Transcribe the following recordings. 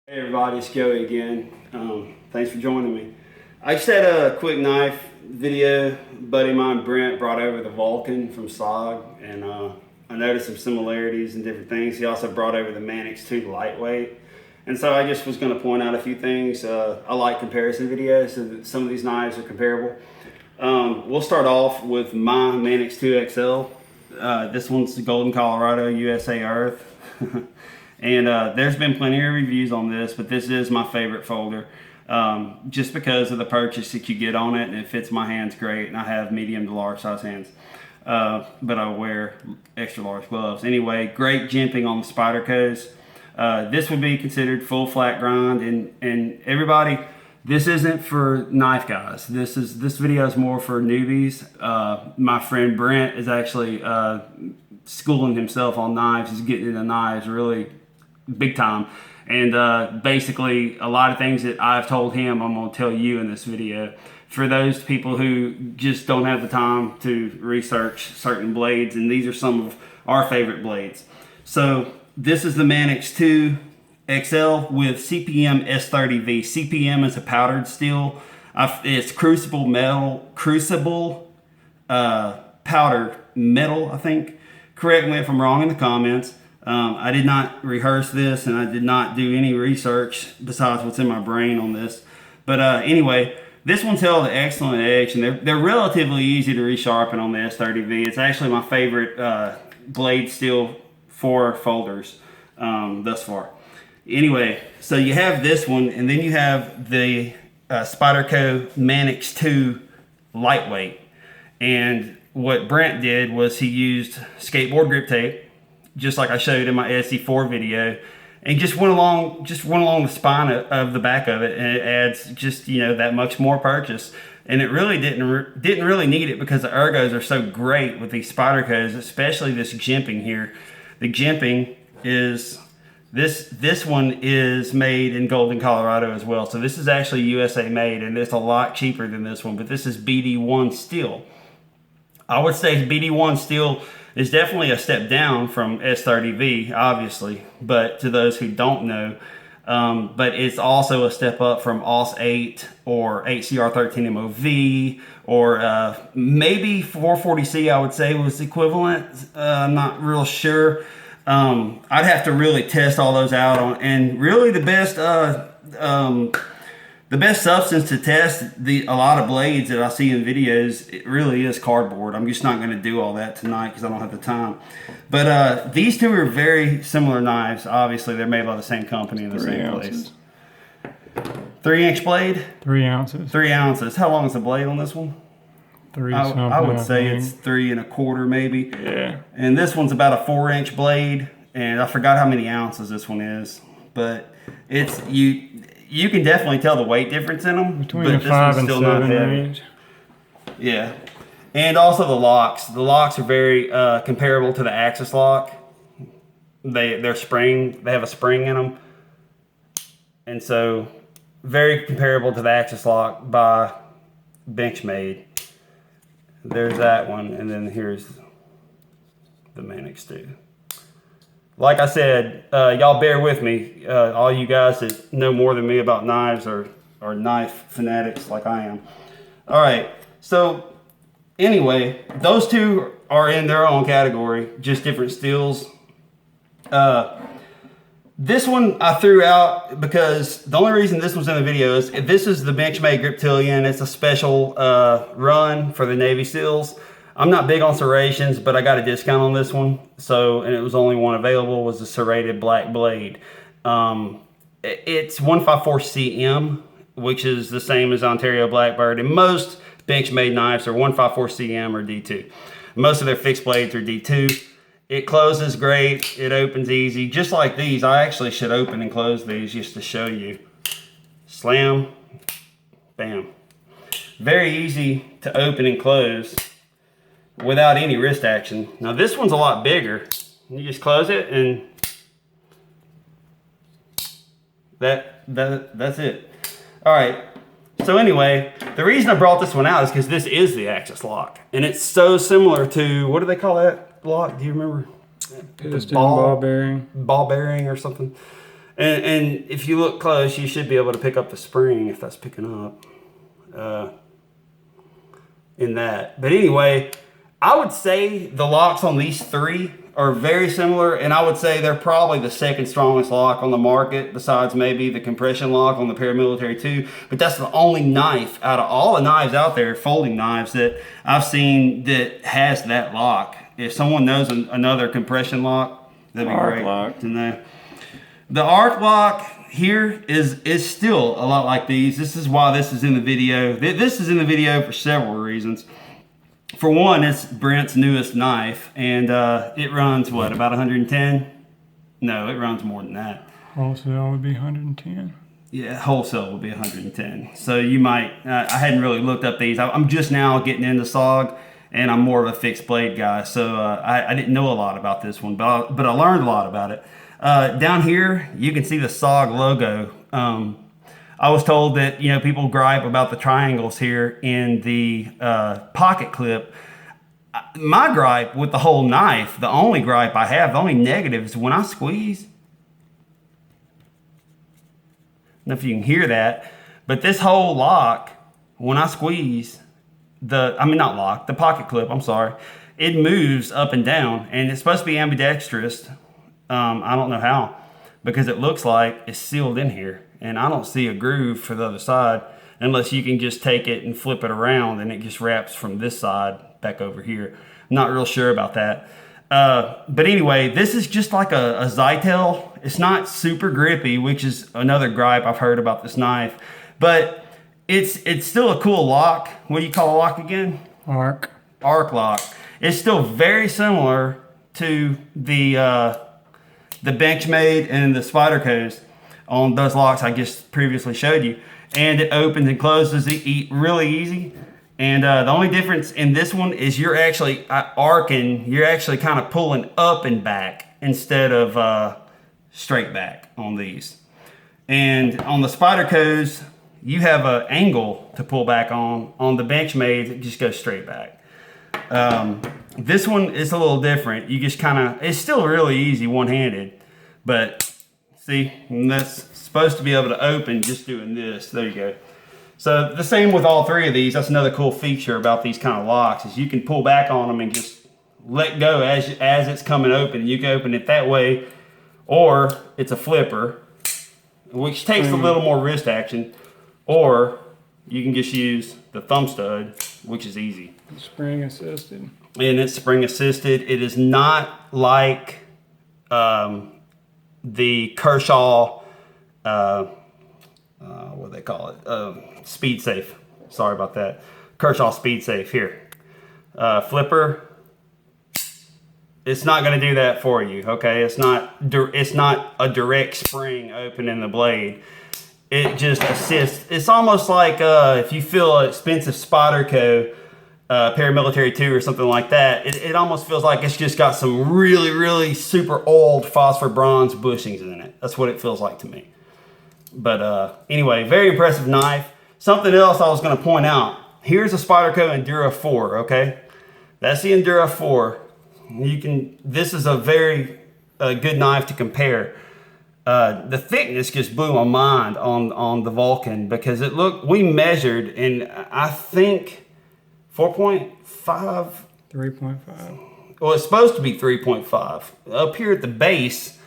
Hey everybody, it's Joey again. Thanks for joining me. I just had a quick knife video. A buddy of mine, Brent, brought over the Vulcan from SOG, and I noticed some similarities and different things. He also brought over the Mannix 2 lightweight. And so I just was going to point out a few things. I like comparison videos, so that some of these knives are comparable. We'll start off with my Mannix 2 XL. This one's the Golden, Colorado, USA Earth. And there's been plenty of reviews on this, but this is my favorite folder just because of the purchase that you get on it, and it fits my hands great, and I have medium to large size hands, but I wear extra large gloves. Anyway, great jimping on the Spydercos. This would be considered full flat grind, and everybody, this isn't for knife guys. This video is more for newbies. My friend Brent is actually schooling himself on knives. He's getting into knives really big time, and basically a lot of things that I've told him I'm going to tell you in this video for those people who just don't have the time to research certain blades, and these are some of our favorite blades. So this is the Mannix 2 XL with CPM S30V. CPM is a powdered steel. It's crucible powdered metal, I think. Correct me if I'm wrong in the comments. I did not rehearse this, and I did not do any research besides what's in my brain on this. But anyway, this one's held an excellent edge, and they're relatively easy to resharpen on the S30V. It's actually my favorite blade steel for folders thus far. Anyway, so you have this one, and then you have the Spyderco Mannix 2 lightweight. And what Brent did was he used skateboard grip tape, just like I showed in my SC4 video, and just went along the spine of the back of it, and it adds just, you know, that much more purchase. And it really didn't really need it because the ergos are so great with these Spydercos, especially this jimping here. The jimping is this one is made in Golden, Colorado as well. So this is actually USA made, and it's a lot cheaper than this one, but this is BD1 steel. I would say BD1 steel is definitely a step down from S30V, obviously, but to those who don't know, but it's also a step up from AUS 8 or HCR13 MOV, or maybe 440C, I would say was equivalent. I'm not real sure. I'd have to really test all those out on, and really the best substance to test a lot of blades that I see in videos, it really is cardboard. I'm just not going to do all that tonight because I don't have the time. But these two are very similar knives. Obviously, they're made by the same company in the same place. 3-inch blade? 3 ounces. 3 ounces. How long is the blade on this one? I would say it's 3 1/4 maybe. Yeah. And this one's about a 4-inch blade, and I forgot how many ounces this one is, but it's you can definitely tell the weight difference in them. Between the 5 and 7 range. Yeah. And also the locks. The locks are very comparable to the Axis lock. They're spring. They have a spring in them. And so very comparable to the Axis lock by Benchmade. There's that one, and then here's the Mannix 2. Like I said, y'all bear with me. All you guys that know more than me about knives are knife fanatics like I am. All right, so anyway, those two are in their own category, just different steels. This one I threw out because the only reason this one's in the video is this is the Benchmade Grip Tilian. It's a special run for the Navy SEALs. I'm not big on serrations, but I got a discount on this one. So, and it was only one available, was the serrated black blade. It's 154CM, which is the same as Ontario Blackbird. And most Benchmade knives are 154CM or D2. Most of their fixed blades are D2. It closes great. It opens easy. Just like these, I actually should open and close these just to show you. Slam, bam. Very easy to open and close without any wrist action. Now this one's a lot bigger. You just close it, and that's it. All right. So anyway, the reason I brought this one out is because this is the Axis lock, and it's so similar to, what do they call that lock? Do you remember? Piston ball bearing. Ball bearing or something. And if you look close, you should be able to pick up the spring if that's picking up in that. But anyway, I would say the locks on these three are very similar, and I would say they're probably the second strongest lock on the market, besides maybe the compression lock on the Paramilitary 2. But that's the only knife out of all the knives out there, folding knives, that I've seen that has that lock. If someone knows another compression lock, that'd be great to know. The Artwalk here is still a lot like these. This is why this is in the video. This is in the video for several reasons. For one, it's Brent's newest knife, and it runs, what, about 110? No, it runs more than that. Wholesale would be 110. Yeah, wholesale would be 110. So you might, I hadn't really looked up these. I'm just now getting into SOG, and I'm more of a fixed blade guy, so I didn't know a lot about this one, but I learned a lot about it. Down here, you can see the SOG logo. I was told that, you know, people gripe about the triangles here in the pocket clip. My gripe with the whole knife, the only gripe I have, the only negative, is when I squeeze. I don't know if you can hear that, but this whole lock, when I squeeze, the pocket clip, I'm sorry, it moves up and down, and it's supposed to be ambidextrous. I don't know how, because it looks like it's sealed in here. And I don't see a groove for the other side unless you can just take it and flip it around and it just wraps from this side back over here. I'm not real sure about that. But anyway, this is just like a Zytel. It's not super grippy, which is another gripe I've heard about this knife. But it's still a cool lock. What do you call a lock again? Arc lock. It's still very similar to the Benchmade and the Spyderco's on those locks I just previously showed you. And it opens and closes really easy. And the only difference in this one is you're actually arcing, you're actually kind of pulling up and back instead of straight back on these. And on the Spyderco's, you have an angle to pull back on. On the Benchmade, it just goes straight back. This one is a little different. You just kind of, it's still really easy one-handed, but see, that's supposed to be able to open just doing this. There you go. So the same with all three of these. That's another cool feature about these kind of locks, is you can pull back on them and just let go as it's coming open. You can open it that way, or it's a flipper, which takes a little more wrist action, or you can just use the thumb stud, which is easy. Spring assisted. And it's spring assisted. It is not like the Kershaw, what do they call it? Speed Safe. Sorry about that. Kershaw Speed Safe here. Flipper. It's not going to do that for you. Okay, it's not a direct spring opening the blade. It just assists. It's almost like if you feel an expensive Spyderco Paramilitary 2 or something like that, it almost feels like it's just got some really, really super old phosphor bronze bushings in it. That's what it feels like to me. But anyway, very impressive knife. Something else I was going to point out. Here's a Spyderco Indira 4, okay? That's the Indira 4. This is a very good knife to compare. The thickness just blew my mind on the Vulcan, because we measured, and I think 4.5. 3.5. Well, it's supposed to be 3.5. Up here at the base,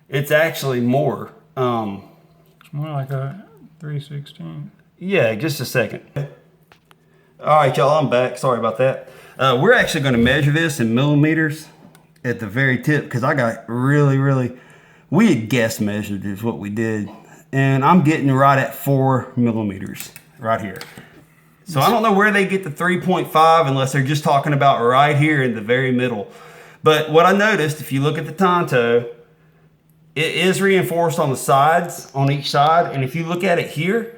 it's actually more. It's more like a 3/16. Yeah, just a second. All right, y'all, I'm back. Sorry about that. We're actually going to measure this in millimeters at the very tip, because I got really, we had guess measured is what we did. And I'm getting right at 4 millimeters right here. So I don't know where they get the 3.5 unless they're just talking about right here in the very middle. But what I noticed, if you look at the Tonto, it is reinforced on the sides, on each side. And if you look at it here,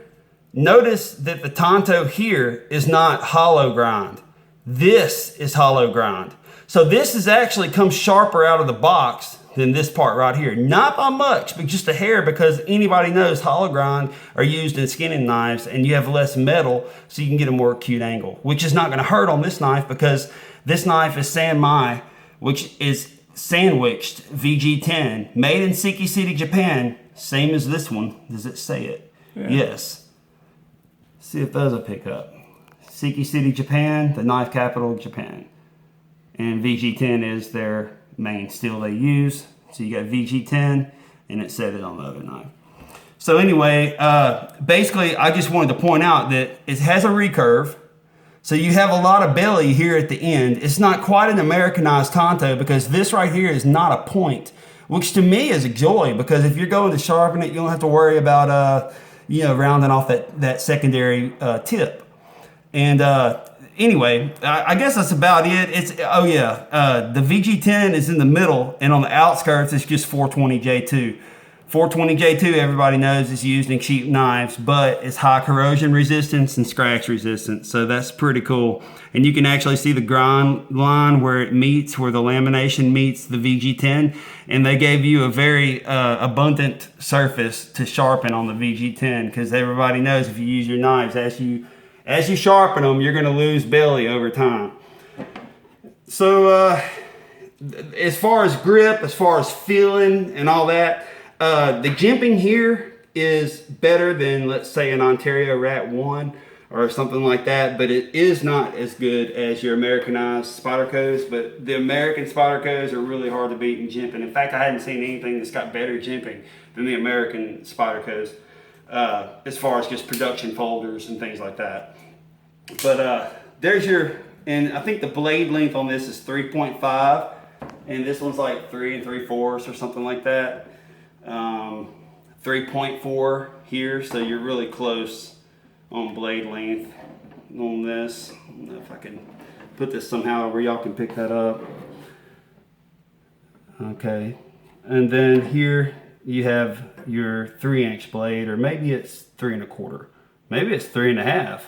notice that the Tonto here is not hollow grind. This is hollow grind. So this is actually comes sharper out of the box than this part right here. Not by much, but just a hair, because anybody knows hollow grind are used in skinning knives and you have less metal, so you can get a more acute angle, which is not going to hurt on this knife, because this knife is San Mai, which is sandwiched VG10, made in Siki City, Japan. Same as this one. Does it say it? Yeah. Yes. See if those will pick up. Siki City, Japan, the knife capital of Japan. And VG10 is their main steel they use. So you got VG10, and it said it on the other knife. So anyway, basically, I just wanted to point out that it has a recurve. So you have a lot of belly here at the end. It's not quite an Americanized tanto because this right here is not a point, which to me is a joy because if you're going to sharpen it, you don't have to worry about rounding off that secondary tip. And anyway, I guess that's about it. The VG10 is in the middle, and on the outskirts it's just 420J2. 420J2, everybody knows, is used in cheap knives, but it's high corrosion resistance and scratch resistance, so that's pretty cool. And you can actually see the grind line where it meets, where the lamination meets the VG10, and they gave you a very abundant surface to sharpen on the VG10, because everybody knows if you use your knives, as you sharpen them, you're going to lose belly over time. So as far as grip, as far as feeling and all that, the jimping here is better than, let's say, an Ontario Rat 1 or something like that, but it is not as good as your Americanized Spydercos. But the American Spydercos are really hard to beat in jimping. In fact, I hadn't seen anything that's got better jimping than the American Spydercos as far as just production folders and things like that. But there's and I think the blade length on this is 3.5, and this one's like 3 3/4 or something like that. 3.4 here, so you're really close on blade length on this. I don't know if I can put this somehow where y'all can pick that up. Okay, and then here you have your 3-inch blade, or maybe it's 3 1/4, maybe it's 3 1/2.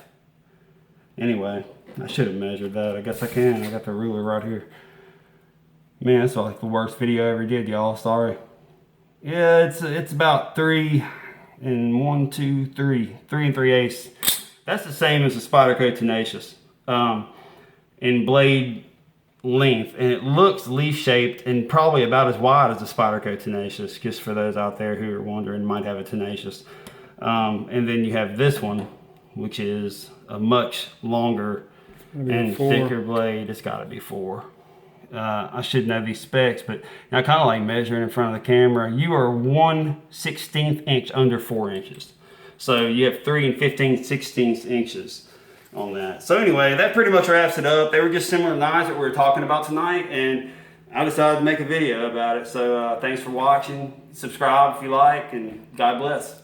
Anyway, I should have measured that. I guess I can. I got the ruler right here. Man, that's like the worst video I ever did, y'all. Sorry. Yeah, it's about 3 3/8. That's the same as the Spyderco Tenacious in blade length, and it looks leaf shaped and probably about as wide as the Spyderco Tenacious, just for those out there who are wondering, might have a Tenacious. And then you have this one, which is a much longer and thicker blade. It's got to be 4. I should know these specs, but I kind of like measuring in front of the camera. You are 1/16 inch under 4 inches. So you have 3 15/16 inches on that. So anyway, that pretty much wraps it up. They were just similar knives that we were talking about tonight, and I decided to make a video about it. So thanks for watching. Subscribe if you like, and God bless.